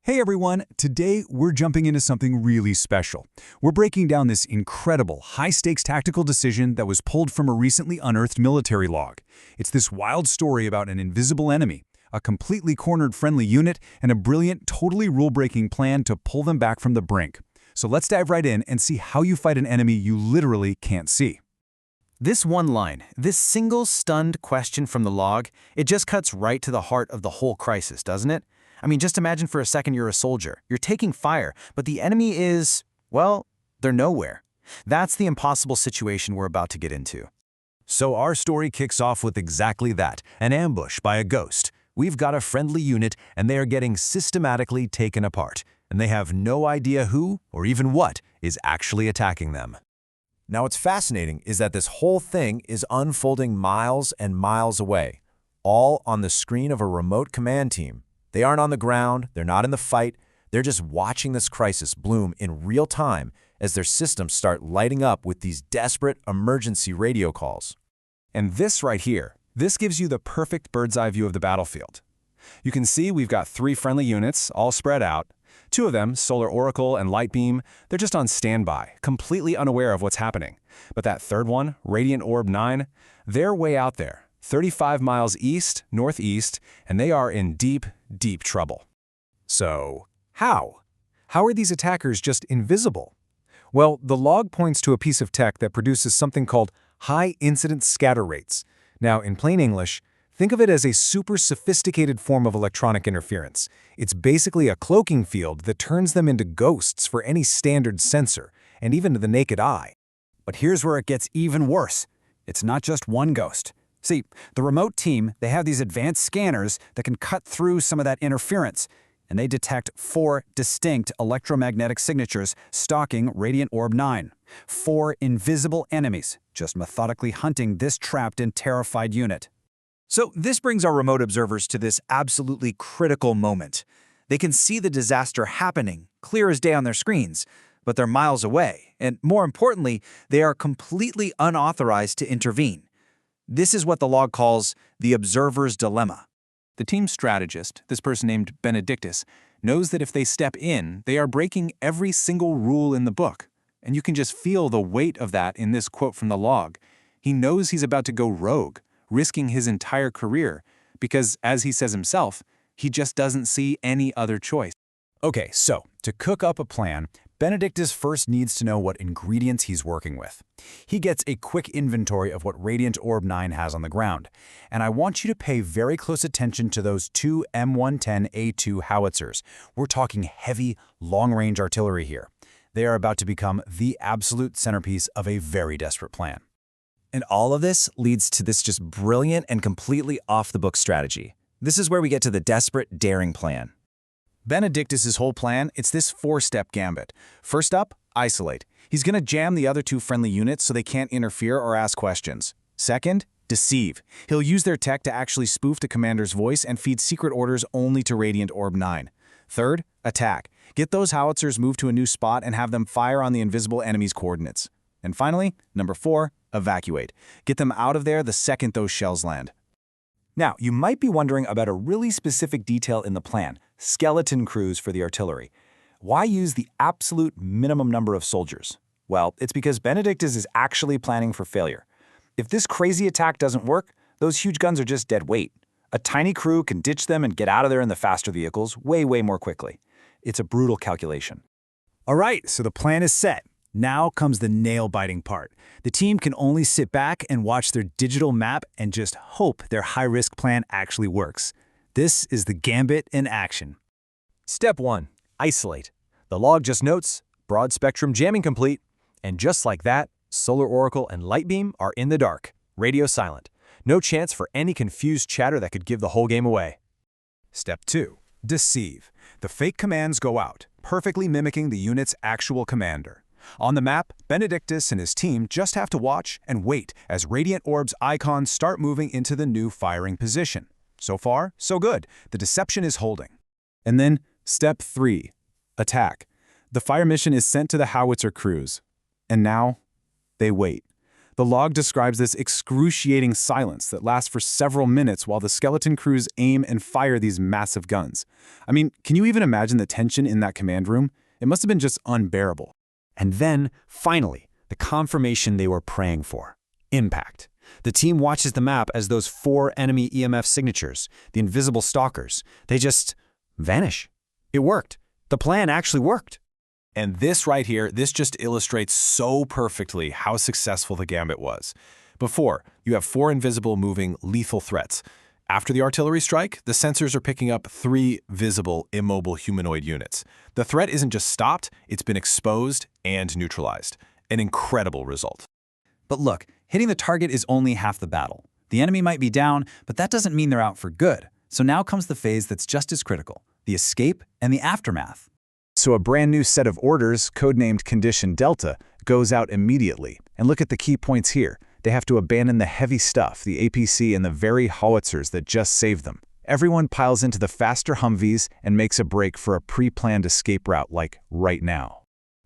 Hey everyone, today we're jumping into something really special. We're breaking down this incredible, high-stakes tactical decision that was pulled from a recently unearthed military log. It's this wild story about an invisible enemy, a completely cornered friendly unit, and a brilliant, totally rule-breaking plan to pull them back from the brink. So let's dive right in and see how you fight an enemy you literally can't see. This one line, this single stunned question from the log, it just cuts right to the heart of the whole crisis, doesn't it? I mean, just imagine for a second you're a soldier. You're taking fire, but the enemy is, well, they're nowhere. That's the impossible situation we're about to get into. So our story kicks off with exactly that, an ambush by a ghost. We've got a friendly unit, and they are getting systematically taken apart, and they have no idea who, or even what, is actually attacking them. Now what's fascinating is that this whole thing is unfolding miles and miles away, all on the screen of a remote command team. They aren't on the ground, they're not in the fight, they're just watching this crisis bloom in real time as their systems start lighting up with these desperate emergency radio calls. And this right here, this gives you the perfect bird's-eye view of the battlefield. You can see we've got 3 friendly units, all spread out. 2 of them, Solar Oracle and Lightbeam, they're just on standby, completely unaware of what's happening. But that third one, Radiantorb 9, they're way out there, 35 miles east, northeast, and they are in deep, deep trouble. So, how? How are these attackers just invisible? Well, the log points to a piece of tech that produces something called high incidence scatter rates. Now, in plain English, think of it as a super sophisticated form of electronic interference. It's basically a cloaking field that turns them into ghosts for any standard sensor, and even to the naked eye. But here's where it gets even worse. It's not just one ghost. See, the remote team, they have these advanced scanners that can cut through some of that interference, and they detect 4 distinct electromagnetic signatures stalking Radiantorb 9. 4 invisible enemies, just methodically hunting this trapped and terrified unit. So this brings our remote observers to this absolutely critical moment. They can see the disaster happening, clear as day on their screens, but they're miles away, and more importantly, they are completely unauthorized to intervene. This is what the log calls the observer's dilemma. The team's strategist, this person named Benedictus, knows that if they step in, they are breaking every single rule in the book. And you can just feel the weight of that in this quote from the log. He knows he's about to go rogue, risking his entire career, because, as he says himself, he just doesn't see any other choice. Okay, so to cook up a plan, Benedictus first needs to know what ingredients he's working with. He gets a quick inventory of what Radiantorb 9 has on the ground, and I want you to pay very close attention to those 2 M110A2 howitzers. We're talking heavy, long-range artillery here. They are about to become the absolute centerpiece of a very desperate plan. And all of this leads to this just brilliant and completely off-the-book strategy. This is where we get to the desperate, daring plan. Benedictus's whole plan, it's this 4-step gambit. First up, isolate. He's going to jam the other 2 friendly units so they can't interfere or ask questions. Second, deceive. He'll use their tech to actually spoof the commander's voice and feed secret orders only to Radiantorb 9. Third, attack. Get those howitzers moved to a new spot and have them fire on the invisible enemy's coordinates. And finally, number 4, evacuate. Get them out of there the second those shells land. Now, you might be wondering about a really specific detail in the plan, skeleton crews for the artillery. Why use the absolute minimum number of soldiers? Well, it's because Benedictus is actually planning for failure. If this crazy attack doesn't work, those huge guns are just dead weight. A tiny crew can ditch them and get out of there in the faster vehicles way more quickly. It's a brutal calculation. All right, so the plan is set. Now comes the nail-biting part. The team can only sit back and watch their digital map and just hope their high-risk plan actually works. This is the gambit in action. Step 1. Isolate. The log just notes, broad-spectrum jamming complete, and just like that, Solar Oracle and Lightbeam are in the dark, radio silent. No chance for any confused chatter that could give the whole game away. Step 2. Deceive. The fake commands go out, perfectly mimicking the unit's actual commander. On the map, Benedictus and his team just have to watch and wait as Radiantorb's icons start moving into the new firing position. So far, so good. The deception is holding. And then, step 3. Attack. The fire mission is sent to the howitzer crews. And now, they wait. The log describes this excruciating silence that lasts for several minutes while the skeleton crews aim and fire these massive guns. I mean, can you even imagine the tension in that command room? It must have been just unbearable. And then, finally, the confirmation they were praying for. Impact. The team watches the map as those 4 enemy EMF signatures, the invisible stalkers, they just vanish. It worked. The plan actually worked. And this right here, this just illustrates so perfectly how successful the gambit was. Before, you have 4 invisible moving lethal threats. After the artillery strike, the sensors are picking up 3 visible immobile humanoid units. The threat isn't just stopped, it's been exposed and neutralized. An incredible result. But look, hitting the target is only half the battle. The enemy might be down, but that doesn't mean they're out for good. So now comes the phase that's just as critical, the escape and the aftermath. So a brand new set of orders, codenamed Condition Delta, goes out immediately. And look at the key points here. They have to abandon the heavy stuff, the APC and the very howitzers that just saved them. Everyone piles into the faster Humvees and makes a break for a pre-planned escape route like right now.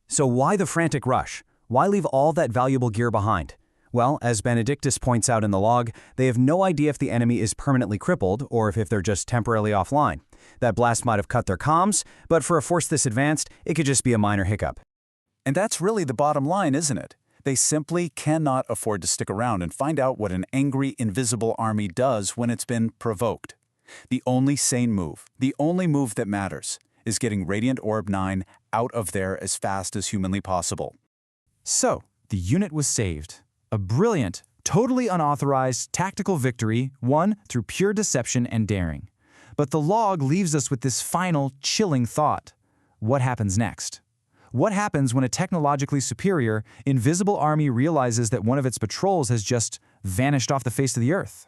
So why the frantic rush? Why leave all that valuable gear behind? Well, as Benedictus points out in the log, they have no idea if the enemy is permanently crippled or if they're just temporarily offline. That blast might have cut their comms, but for a force this advanced, it could just be a minor hiccup. And that's really the bottom line, isn't it? They simply cannot afford to stick around and find out what an angry, invisible army does when it's been provoked. The only sane move, the only move that matters, is getting Radiant Orb 9 out of there as fast as humanly possible. So, the unit was saved. A brilliant, totally unauthorized tactical victory won through pure deception and daring. But the log leaves us with this final, chilling thought. What happens next? What happens when a technologically superior, invisible army realizes that one of its patrols has just vanished off the face of the earth?